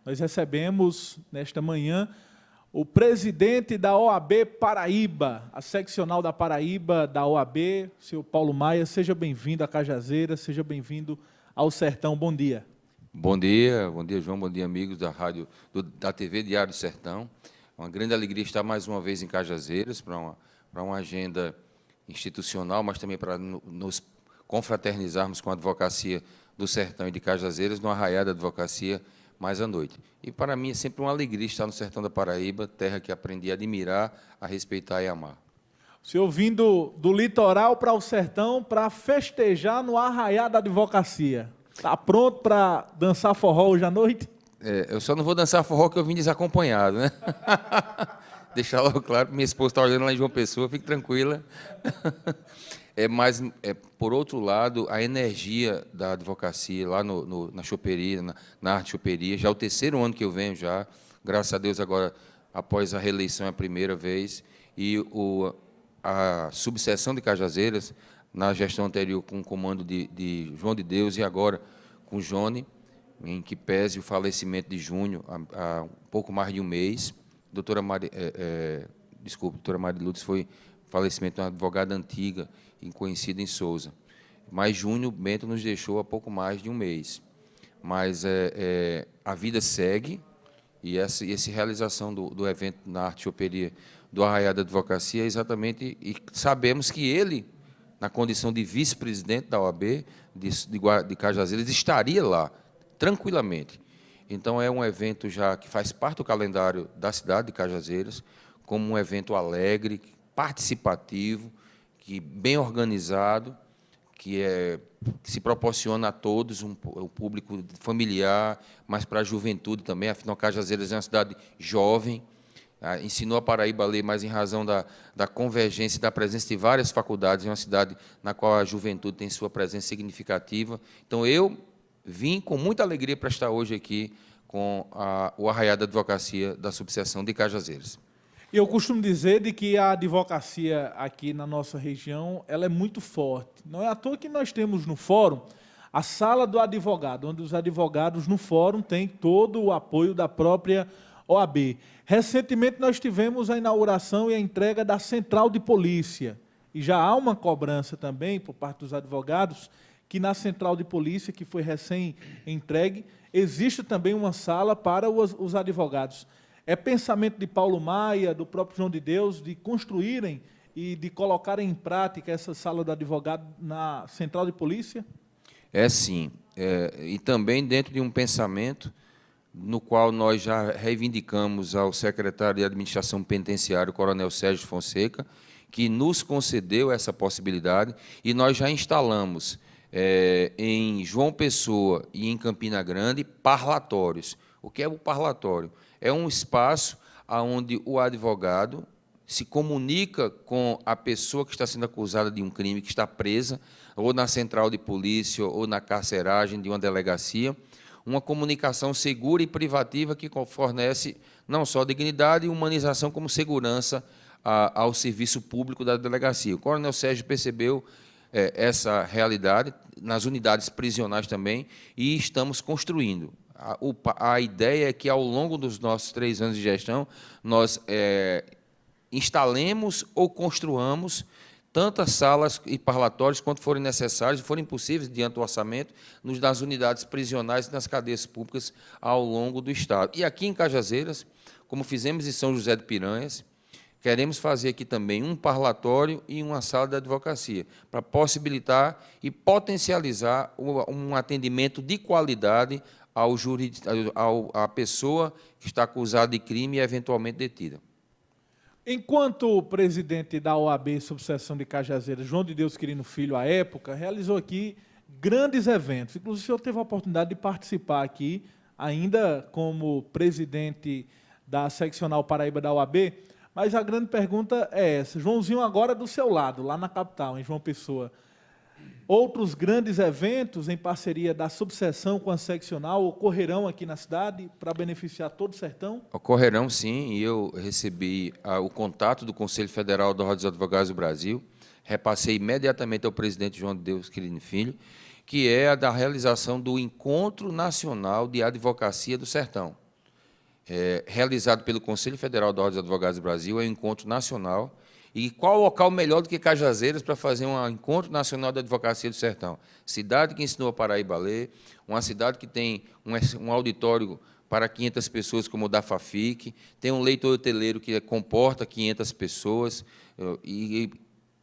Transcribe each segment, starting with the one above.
nós recebemos, nesta manhã, o presidente da OAB Paraíba, a seccional da Paraíba, da OAB, senhor Paulo Maia. Seja bem-vindo a Cajazeiras, seja bem-vindo ao Sertão. Bom dia. Bom dia, João, bom dia, amigos da rádio, da TV Diário do Sertão. Uma grande alegria estar mais uma vez em Cajazeiras, para uma agenda institucional, mas também para nos confraternizarmos com a advocacia do Sertão e de Cajazeiras, no Arraiá da Advocacia, mais à noite. E, para mim, é sempre uma alegria estar no Sertão da Paraíba, terra que aprendi a admirar, a respeitar e amar. O senhor vindo do litoral para o Sertão para festejar no Arraiá da Advocacia. Está pronto para dançar forró hoje à noite? Eu só não vou dançar forró que eu vim desacompanhado, né? Deixar logo claro, minha esposa está olhando lá em João Pessoa, fique tranquila. Mas, por outro lado, a energia da advocacia lá na choperia, na arte choperia, já é o terceiro ano que eu venho já, graças a Deus agora, após a reeleição é a primeira vez, e a subseção de Cajazeiras, na gestão anterior com o comando de João de Deus e agora com Jone, em que pese o falecimento de Júnior há um pouco mais de um mês. Doutora Maria Lourdes foi falecimento de uma advogada antiga e conhecida em Souza. Mas Júnior Bento nos deixou há pouco mais de um mês. Mas a vida segue, e essa realização do evento na arte choperia do Arraiá da Advocacia é exatamente, e sabemos que ele, na condição de vice-presidente da OAB de Cajazeiras, estaria lá, tranquilamente. Então, é um evento já que faz parte do calendário da cidade de Cajazeiras, como um evento alegre, participativo, bem organizado, que se proporciona a todos um público familiar, mas para a juventude também. Afinal, Cajazeiras é uma cidade jovem, ensinou a Paraíba a ler, mas em razão da convergência e da presença de várias faculdades, é uma cidade na qual a juventude tem sua presença significativa. Então, eu vim com muita alegria para estar hoje aqui com o Arraiá da Advocacia da subseção de Cajazeiras. Eu costumo dizer de que a advocacia aqui na nossa região ela é muito forte. Não é à toa que nós temos no fórum a sala do advogado, onde os advogados no fórum têm todo o apoio da própria OAB. Recentemente nós tivemos a inauguração e a entrega da Central de Polícia. E já há uma cobrança também por parte dos advogados que na Central de Polícia, que foi recém-entregue, existe também uma sala para os advogados. É pensamento de Paulo Maia, do próprio João de Deus, de construírem e de colocarem em prática essa sala do advogado na Central de Polícia? É sim. E também dentro de um pensamento no qual nós já reivindicamos ao secretário de Administração Penitenciária, o Coronel Sérgio Fonseca, que nos concedeu essa possibilidade, e nós já instalamos em João Pessoa e em Campina Grande parlatórios. O que é o parlatório? É um espaço onde o advogado se comunica com a pessoa que está sendo acusada de um crime, que está presa, ou na central de polícia, ou na carceragem de uma delegacia, uma comunicação segura e privativa que fornece não só dignidade e humanização, como segurança ao serviço público da delegacia. O Coronel Sérgio percebeu essa realidade nas unidades prisionais também, e estamos construindo. A ideia é que, ao longo dos nossos 3 anos de gestão, nós instalemos ou construamos tantas salas e parlatórios quanto forem necessários e forem possíveis, diante do orçamento, nas unidades prisionais e nas cadeias públicas ao longo do Estado. E aqui em Cajazeiras, como fizemos em São José de Piranhas, queremos fazer aqui também um parlatório e uma sala de advocacia, para possibilitar e potencializar um atendimento de qualidade à pessoa que está acusada de crime e eventualmente detida. Enquanto presidente da OAB subseção de Cajazeiras, João de Deus Quirino Filho, à época, realizou aqui grandes eventos. Inclusive, o senhor teve a oportunidade de participar aqui, ainda como presidente da seccional Paraíba da OAB, mas a grande pergunta é essa. Joãozinho agora do seu lado, lá na capital, em João Pessoa. Outros grandes eventos em parceria da subseção com a seccional ocorrerão aqui na cidade para beneficiar todo o sertão? Ocorrerão, sim, e eu recebi o contato do Conselho Federal da Ordem dos Advogados do Brasil, repassei imediatamente ao presidente João de Deus Quirino Filho, que é a da realização do Encontro Nacional de Advocacia do Sertão. realizado pelo Conselho Federal da Ordem dos Advogados do Brasil, é um encontro nacional. E qual local melhor do que Cajazeiras para fazer um encontro nacional da advocacia do sertão? Cidade que ensinou a Paraíba a ler, uma cidade que tem um auditório para 500 pessoas, como o da FAFIC, tem um leito hoteleiro que comporta 500 pessoas, e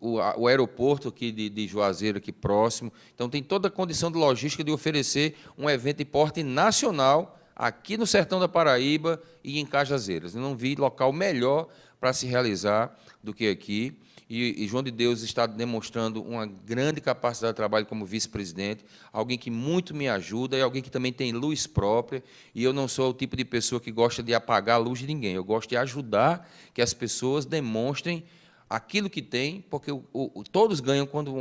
o aeroporto aqui de Juazeiro, aqui próximo. Então, tem toda a condição de logística de oferecer um evento de porte nacional aqui no sertão da Paraíba e em Cajazeiras. Eu não vi local melhor para se realizar do que aqui. E João de Deus está demonstrando uma grande capacidade de trabalho como vice-presidente, alguém que muito me ajuda e alguém que também tem luz própria. E eu não sou o tipo de pessoa que gosta de apagar a luz de ninguém. Eu gosto de ajudar que as pessoas demonstrem aquilo que tem, porque todos ganham quando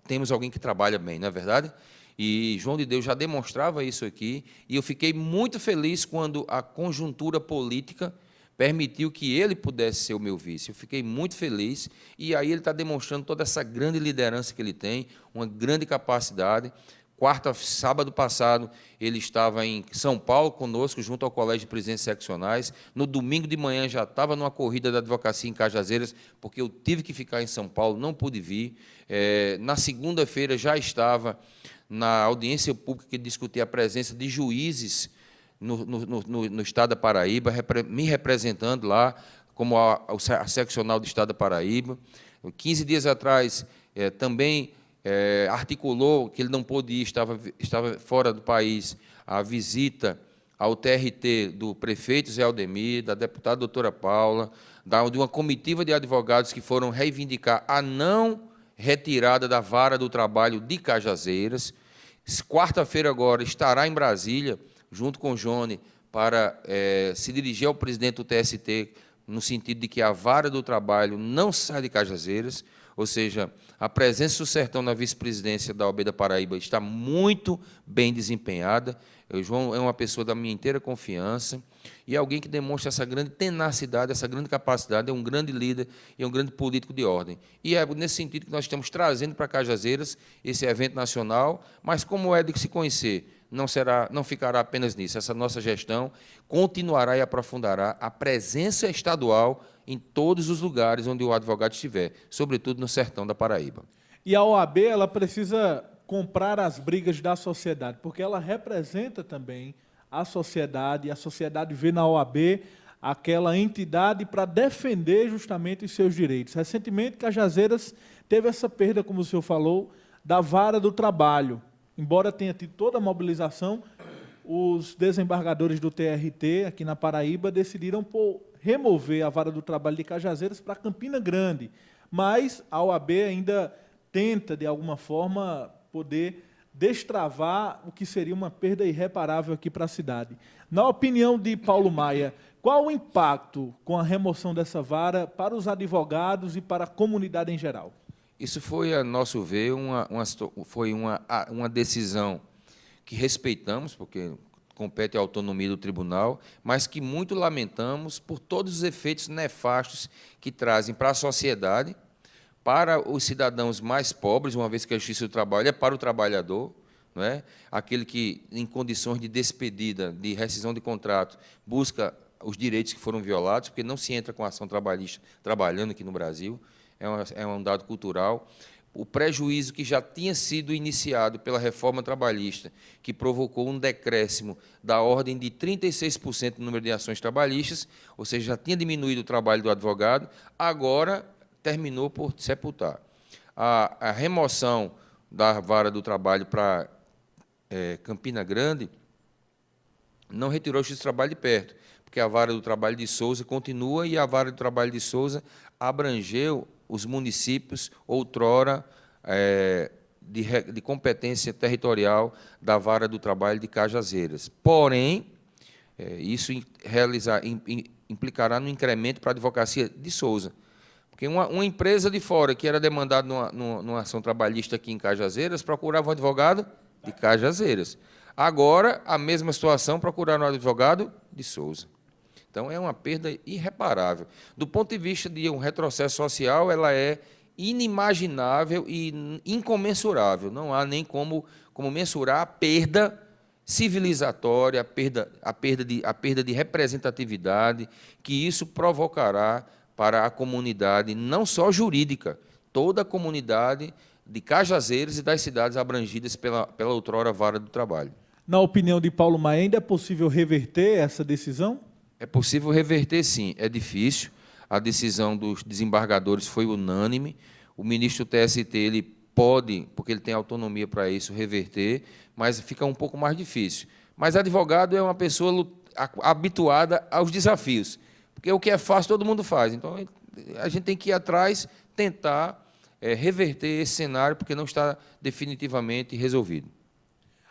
temos alguém que trabalha bem, não é verdade? E João de Deus já demonstrava isso aqui, e eu fiquei muito feliz quando a conjuntura política permitiu que ele pudesse ser o meu vice. Eu fiquei muito feliz, e aí ele está demonstrando toda essa grande liderança que ele tem, uma grande capacidade. Sábado passado, ele estava em São Paulo conosco, junto ao Colégio de Presidentes Seccionais. No domingo de manhã já estava numa corrida da advocacia em Cajazeiras, porque eu tive que ficar em São Paulo, não pude vir. Na segunda-feira já estava na audiência pública que discutia a presença de juízes no Estado da Paraíba, me representando lá como a seccional do Estado da Paraíba. 15 dias atrás, também articulou que ele não pôde ir, estava fora do país, a visita ao TRT do prefeito Zé Aldemir, da deputada doutora Paula, de uma comitiva de advogados que foram reivindicar a não retirada da vara do trabalho de Cajazeiras. Quarta-feira agora estará em Brasília, junto com o Johnny, para se dirigir ao presidente do TST, no sentido de que a vara do trabalho não sai de Cajazeiras, ou seja, a presença do sertão na vice-presidência da OAB da Paraíba está muito bem desempenhada. O João é uma pessoa da minha inteira confiança e alguém que demonstra essa grande tenacidade, essa grande capacidade, é um grande líder e é um grande político de ordem. E é nesse sentido que nós estamos trazendo para Cajazeiras esse evento nacional, mas como é de se conhecer, não ficará apenas nisso. Essa nossa gestão continuará e aprofundará a presença estadual em todos os lugares onde o advogado estiver, sobretudo no sertão da Paraíba. E a OAB, ela precisa comprar as brigas da sociedade, porque ela representa também a sociedade vê na OAB aquela entidade para defender justamente os seus direitos. Recentemente, Cajazeiras teve essa perda, como o senhor falou, da vara do trabalho. Embora tenha tido toda a mobilização, os desembargadores do TRT, aqui na Paraíba, decidiram remover a vara do trabalho de Cajazeiras para Campina Grande, mas a OAB ainda tenta, de alguma forma, poder destravar o que seria uma perda irreparável aqui para a cidade. Na opinião de Paulo Maia, qual o impacto com a remoção dessa vara para os advogados e para a comunidade em geral? Isso foi, a nosso ver, uma decisão que respeitamos, porque compete à autonomia do tribunal, mas que muito lamentamos por todos os efeitos nefastos que trazem para a sociedade, para os cidadãos mais pobres, uma vez que a justiça do trabalho é para o trabalhador, não é? Aquele que, em condições de despedida, de rescisão de contrato, busca os direitos que foram violados, porque não se entra com ação trabalhista trabalhando aqui no Brasil, é um dado cultural. O prejuízo que já tinha sido iniciado pela reforma trabalhista, que provocou um decréscimo da ordem de 36% no número de ações trabalhistas, ou seja, já tinha diminuído o trabalho do advogado, agora terminou por sepultar. A remoção da vara do trabalho para Campina Grande não retirou o juiz do trabalho de perto, porque a vara do trabalho de Souza continua e a vara do trabalho de Souza abrangeu os municípios outrora de competência territorial da vara do trabalho de Cajazeiras. Porém, isso implicará no incremento para a advocacia de Souza. Porque uma empresa de fora que era demandada numa ação trabalhista aqui em Cajazeiras procurava um advogado de Cajazeiras. Agora, a mesma situação, procuraram um advogado de Souza. Então, é uma perda irreparável. Do ponto de vista de um retrocesso social, ela é inimaginável e incomensurável. Não há nem como mensurar a perda civilizatória, a perda de representatividade que isso provocará para a comunidade, não só jurídica, toda a comunidade de Cajazeiras e das cidades abrangidas pela outrora Vara do Trabalho. Na opinião de Paulo Maia, ainda é possível reverter essa decisão? É possível reverter, sim. É difícil. A decisão dos desembargadores foi unânime. O ministro do TST ele pode, porque ele tem autonomia para isso, reverter, mas fica um pouco mais difícil. Mas advogado é uma pessoa habituada aos desafios, porque o que é fácil todo mundo faz. Então, a gente tem que ir atrás, tentar reverter esse cenário, porque não está definitivamente resolvido.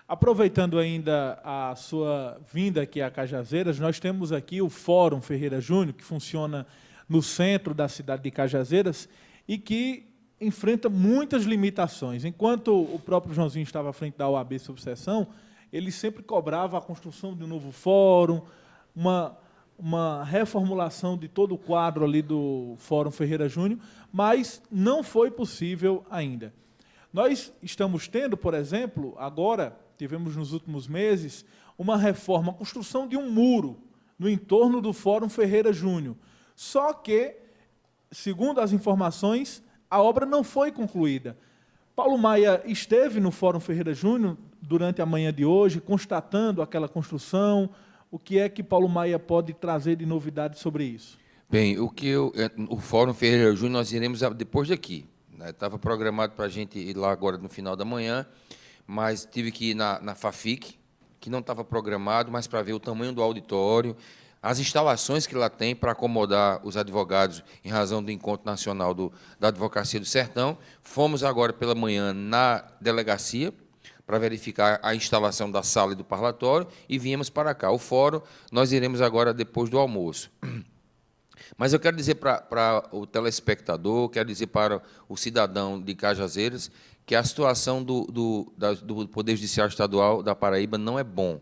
Aproveitando ainda a sua vinda aqui a Cajazeiras, nós temos aqui o Fórum Ferreira Júnior, que funciona no centro da cidade de Cajazeiras e que enfrenta muitas limitações. Enquanto o próprio Joãozinho estava à frente da OAB Subseção, ele sempre cobrava a construção de um novo fórum, uma reformulação de todo o quadro ali do Fórum Ferreira Júnior, mas não foi possível ainda. Nós estamos tendo, por exemplo, agora, tivemos nos últimos meses, uma reforma, a construção de um muro no entorno do Fórum Ferreira Júnior. Só que, segundo as informações, a obra não foi concluída. Paulo Maia esteve no Fórum Ferreira Júnior durante a manhã de hoje, constatando aquela construção. O que é que Paulo Maia pode trazer de novidade sobre isso? Bem, o Fórum Ferreira Júnior nós iremos depois daqui. Estava programado para a gente ir lá agora no final da manhã, mas tive que ir na FAFIC, que não estava programado, mas para ver o tamanho do auditório, as instalações que lá tem para acomodar os advogados em razão do Encontro Nacional da Advocacia do Sertão. Fomos agora pela manhã na delegacia para verificar a instalação da sala e do parlatório e viemos para cá. O fórum nós iremos agora depois do almoço. Mas eu quero dizer para o telespectador, quero dizer para o cidadão de Cajazeiras, que a situação do Poder Judiciário Estadual da Paraíba não é bom.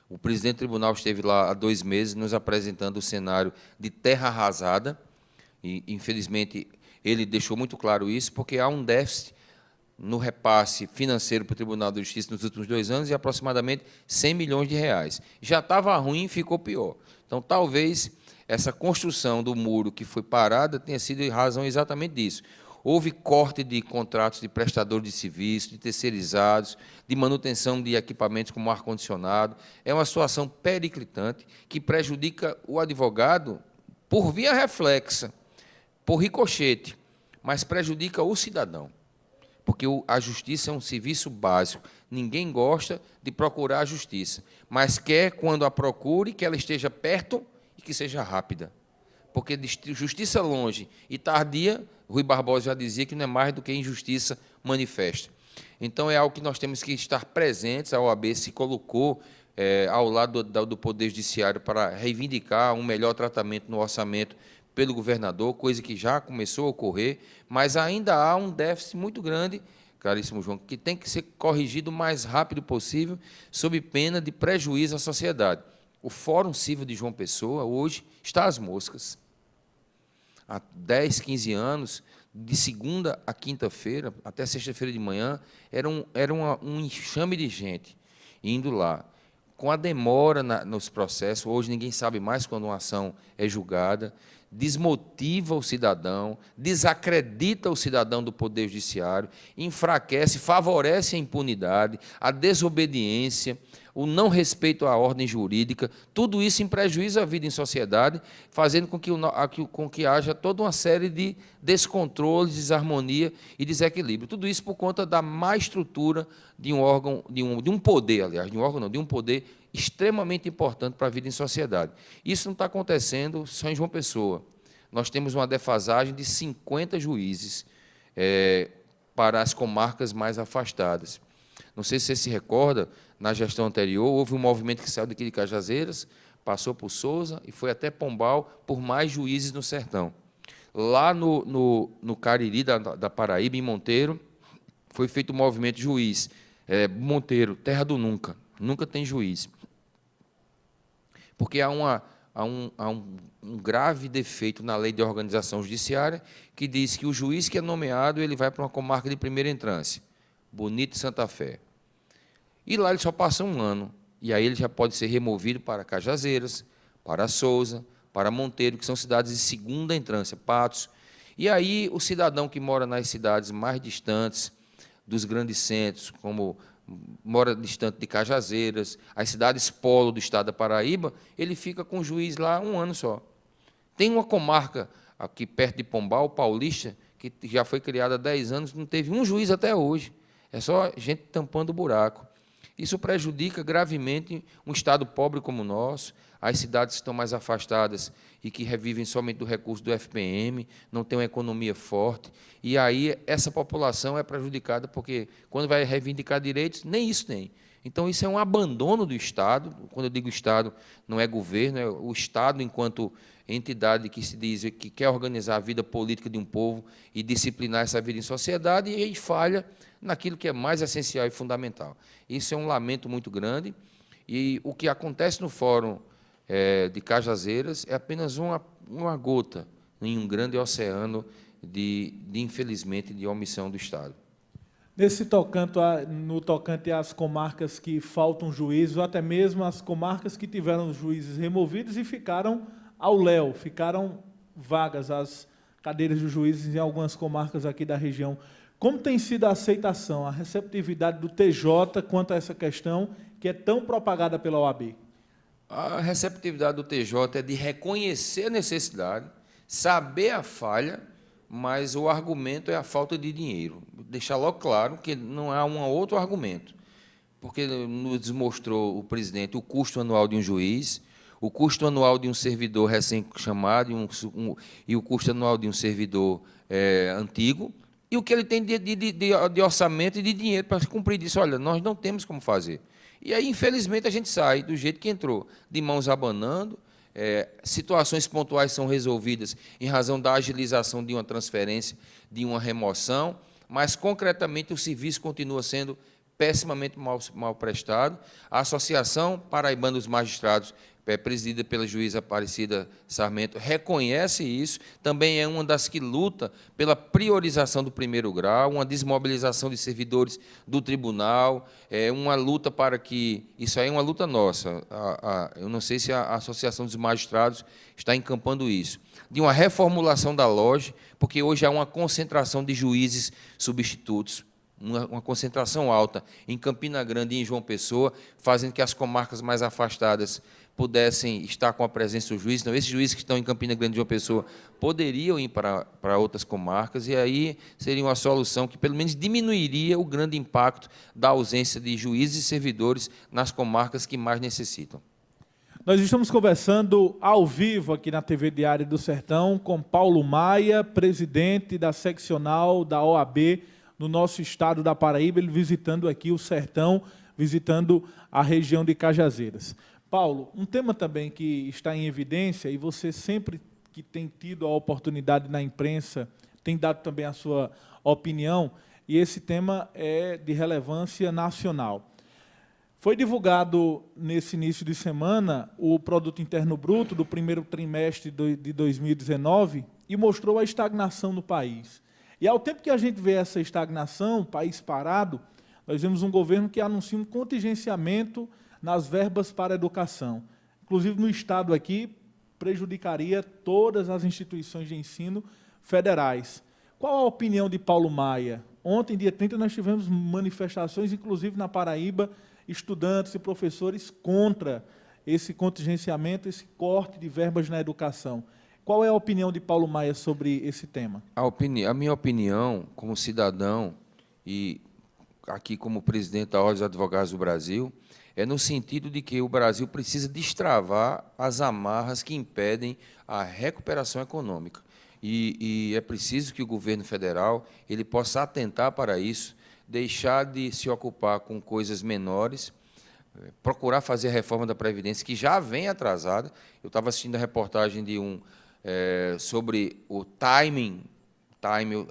O presidente do tribunal esteve lá há 2 meses nos apresentando o cenário de terra arrasada, e, infelizmente, ele deixou muito claro isso, porque há um déficit no repasse financeiro para o Tribunal de Justiça nos últimos 2 anos de aproximadamente 100 milhões de reais. Já estava ruim e ficou pior. Então, talvez essa construção do muro que foi parada tenha sido em razão exatamente disso. Houve corte de contratos de prestadores de serviço, de terceirizados, de manutenção de equipamentos como ar-condicionado. É uma situação periclitante que prejudica o advogado por via reflexa, por ricochete, mas prejudica o cidadão. Porque a justiça é um serviço básico. Ninguém gosta de procurar a justiça, mas quer, quando a procure, que ela esteja perto e que seja rápida. Porque justiça longe e tardia, Rui Barbosa já dizia que não é mais do que injustiça manifesta. Então, é algo que nós temos que estar presentes. A OAB se colocou ao lado do Poder Judiciário para reivindicar um melhor tratamento no orçamento pelo governador, coisa que já começou a ocorrer, mas ainda há um déficit muito grande, caríssimo João, que tem que ser corrigido o mais rápido possível, sob pena de prejuízo à sociedade. O Fórum Civil de João Pessoa, hoje, está às moscas. Há 10, 15 anos, de segunda a quinta-feira, até sexta-feira de manhã, era um enxame de gente indo lá. Com a demora nos processos, hoje ninguém sabe mais quando uma ação é julgada, desmotiva o cidadão, desacredita o cidadão do Poder Judiciário, enfraquece, favorece a impunidade, a desobediência, o não respeito à ordem jurídica, tudo isso em prejuízo à vida em sociedade, fazendo com que haja toda uma série de descontroles, desarmonia e desequilíbrio. Tudo isso por conta da má estrutura de um órgão, de um poder, aliás, de um órgão não, de um poder extremamente importante para a vida em sociedade. Isso não está acontecendo só em João Pessoa. Nós temos uma defasagem de 50 juízes para as comarcas mais afastadas. Não sei se você se recorda, na gestão anterior, houve um movimento que saiu daqui de Cajazeiras, passou por Sousa e foi até Pombal por mais juízes no sertão. Lá no Cariri da Paraíba, em Monteiro, foi feito um movimento de juiz. Monteiro, terra do nunca. Nunca tem juiz. Porque há um grave defeito na lei de organização judiciária que diz que o juiz que é nomeado ele vai para uma comarca de primeira entrância, Bonito e Santa Fé. E lá ele só passa 1 ano. E aí ele já pode ser removido para Cajazeiras, para Souza, para Monteiro, que são cidades de segunda entrância, Patos. E aí o cidadão que mora nas cidades mais distantes dos grandes centros, como mora distante de Cajazeiras, as cidades polo do estado da Paraíba, ele fica com o juiz lá 1 ano só. Tem uma comarca aqui perto de Pombal, Paulista, que já foi criada há 10 anos, não teve um juiz até hoje. É só gente tampando o buraco. Isso prejudica gravemente um estado pobre como o nosso, as cidades que estão mais afastadas e que revivem somente do recurso do FPM, não tem uma economia forte, e aí essa população é prejudicada, porque quando vai reivindicar direitos, nem isso tem. Então, isso é um abandono do Estado. Quando eu digo Estado, não é governo, é o Estado enquanto entidade que se diz que quer organizar a vida política de um povo e disciplinar essa vida em sociedade, e aí falha naquilo que é mais essencial e fundamental. Isso é um lamento muito grande, e o que acontece no Fórum de Cajazeiras é apenas uma gota em um grande oceano infelizmente, de omissão do Estado. No tocante às comarcas que faltam juízes, ou até mesmo as comarcas que tiveram juízes removidos e ficaram ao léu, ficaram vagas as cadeiras de juízes em algumas comarcas aqui da região. Como tem sido a aceitação, a receptividade do TJ quanto a essa questão que é tão propagada pela OAB? A receptividade do TJ é de reconhecer a necessidade, saber a falha, mas o argumento é a falta de dinheiro. Deixar logo claro que não há um outro argumento, porque nos mostrou o presidente o custo anual de um juiz, o custo anual de um servidor recém-chamado e o custo anual de um servidor antigo, e o que ele tem de orçamento e de dinheiro para cumprir isso. Olha, nós não temos como fazer. E aí, infelizmente, a gente sai do jeito que entrou, de mãos abanando. Situações pontuais são resolvidas em razão da agilização de uma transferência, de uma remoção, mas, concretamente, o serviço continua sendo pessimamente mal prestado. A Associação Paraibana dos Magistrados, presidida pela juíza Aparecida Sarmento, reconhece isso, também é uma das que luta pela priorização do primeiro grau, uma desmobilização de servidores do tribunal, uma luta para que... Isso aí é uma luta nossa, eu não sei se a Associação dos Magistrados está encampando isso, de uma reformulação da LOGE, porque hoje há uma concentração de juízes substitutos, uma concentração alta em Campina Grande e em João Pessoa, fazendo que as comarcas mais afastadas pudessem estar com a presença do juiz. Então, esses juízes que estão em Campina Grande e João Pessoa poderiam ir para outras comarcas, e aí seria uma solução que, pelo menos, diminuiria o grande impacto da ausência de juízes e servidores nas comarcas que mais necessitam. Nós estamos conversando ao vivo aqui na TV Diário do Sertão com Paulo Maia, presidente da seccional da OAB no nosso estado da Paraíba, ele visitando aqui o Sertão, visitando a região de Cajazeiras. Paulo, um tema também que está em evidência, e você sempre que tem tido a oportunidade na imprensa, tem dado também a sua opinião, e esse tema é de relevância nacional. Foi divulgado nesse início de semana o Produto Interno Bruto do primeiro trimestre de 2019 e mostrou a estagnação no país. E ao tempo que a gente vê essa estagnação, país parado, nós vemos um governo que anuncia um contingenciamento nas verbas para a educação. Inclusive, no Estado aqui, prejudicaria todas as instituições de ensino federais. Qual a opinião de Paulo Maia? Ontem, dia 30, nós tivemos manifestações, inclusive na Paraíba, estudantes e professores contra esse contingenciamento, esse corte de verbas na educação. Qual é a opinião de Paulo Maia sobre esse tema? A minha opinião, como cidadão e aqui como presidente da Ordem dos Advogados do Brasil, é no sentido de que o Brasil precisa destravar as amarras que impedem a recuperação econômica. E é preciso que o governo federal ele possa atentar para isso, deixar de se ocupar com coisas menores, procurar fazer a reforma da Previdência, que já vem atrasada. Eu estava assistindo a reportagem de sobre o timing,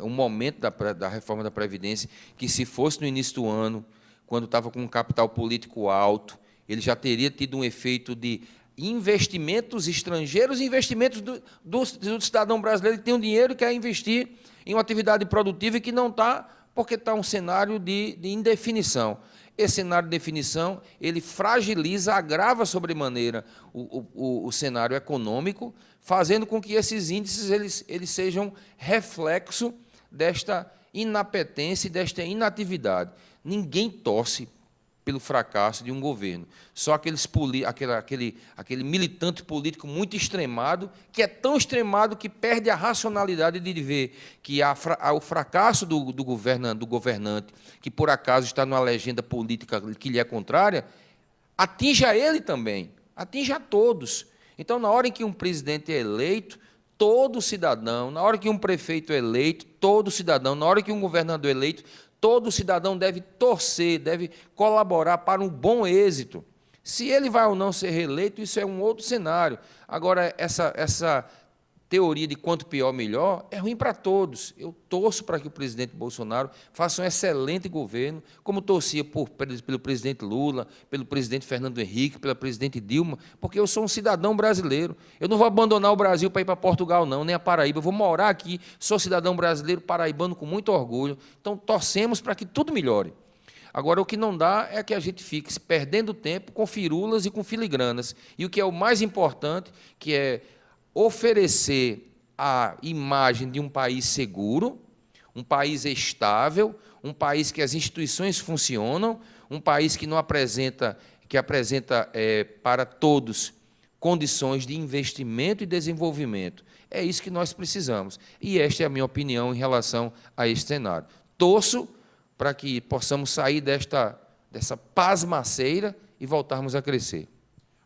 o momento da reforma da Previdência, que se fosse no início do ano, quando estava com um capital político alto, ele já teria tido um efeito de investimentos estrangeiros e investimentos do cidadão brasileiro que tem um dinheiro e quer investir em uma atividade produtiva e que não está porque está um cenário de indefinição. Esse cenário de definição, ele fragiliza, agrava sobremaneira o cenário econômico, fazendo com que esses índices eles sejam reflexo desta inapetência e desta inatividade. Ninguém torce pelo fracasso de um governo. Só aquele militante político muito extremado, que é tão extremado que perde a racionalidade de ver que o fracasso do governante, que por acaso está numa legenda política que lhe é contrária, atinge a ele também, atinge a todos. Então, na hora em que um presidente é eleito, todo cidadão, na hora que um prefeito é eleito, todo cidadão, na hora que um governador é eleito, todo cidadão deve torcer, deve colaborar para um bom êxito. Se ele vai ou não ser reeleito, isso é um outro cenário. Agora, essa teoria de quanto pior, melhor, é ruim para todos. Eu torço para que o presidente Bolsonaro faça um excelente governo, como torcia pelo presidente Lula, pelo presidente Fernando Henrique, pela presidente Dilma, porque eu sou um cidadão brasileiro. Eu não vou abandonar o Brasil para ir para Portugal, não, nem a Paraíba. Eu vou morar aqui, sou cidadão brasileiro, paraibano, com muito orgulho. Então, torcemos para que tudo melhore. Agora, o que não dá é que a gente fique se perdendo tempo com firulas e com filigranas. E o que é o mais importante, que é oferecer a imagem de um país seguro, um país estável, um país que as instituições funcionam, um país que apresenta para todos condições de investimento e desenvolvimento. É isso que nós precisamos. E esta é a minha opinião em relação a este cenário. Torço para que possamos sair dessa pasmaceira e voltarmos a crescer.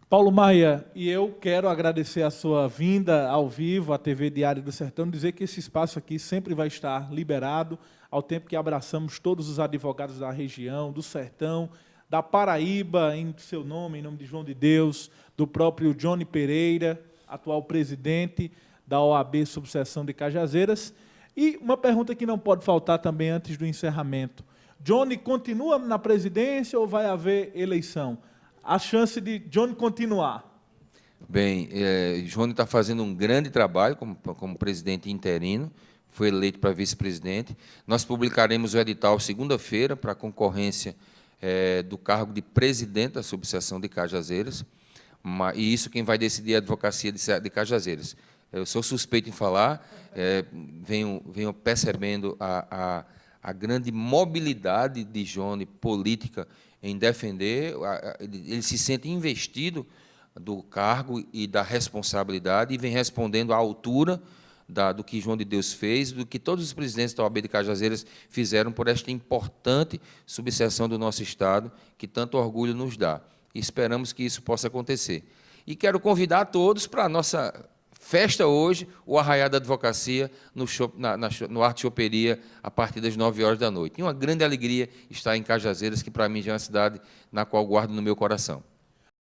Paulo Maia, e eu quero agradecer a sua vinda ao vivo à TV Diário do Sertão, dizer que esse espaço aqui sempre vai estar liberado, ao tempo que abraçamos todos os advogados da região, do Sertão, da Paraíba, em seu nome, em nome de João de Deus, do próprio Johnny Pereira, atual presidente da OAB Subseção de Cajazeiras. E uma pergunta que não pode faltar também antes do encerramento. Johnny continua na presidência ou vai haver eleição? A chance de Johnny continuar? Bem, Johnny está fazendo um grande trabalho como presidente interino, foi eleito para vice-presidente. Nós publicaremos o edital segunda-feira para a concorrência do cargo de presidente da subseção de Cajazeiras, e isso quem vai decidir é a advocacia de Cajazeiras. Eu sou suspeito em falar, venho percebendo a grande mobilidade de Johnny política em defender, ele se sente investido do cargo e da responsabilidade e vem respondendo à altura do que João de Deus fez, do que todos os presidentes da OAB de Cajazeiras fizeram por esta importante subseção do nosso Estado, que tanto orgulho nos dá. E esperamos que isso possa acontecer. E quero convidar a todos para a nossa festa hoje, o Arraiá da Advocacia, no Arte Choperia, a partir das 9 horas da noite. E uma grande alegria estar em Cajazeiras, que para mim já é uma cidade na qual guardo no meu coração.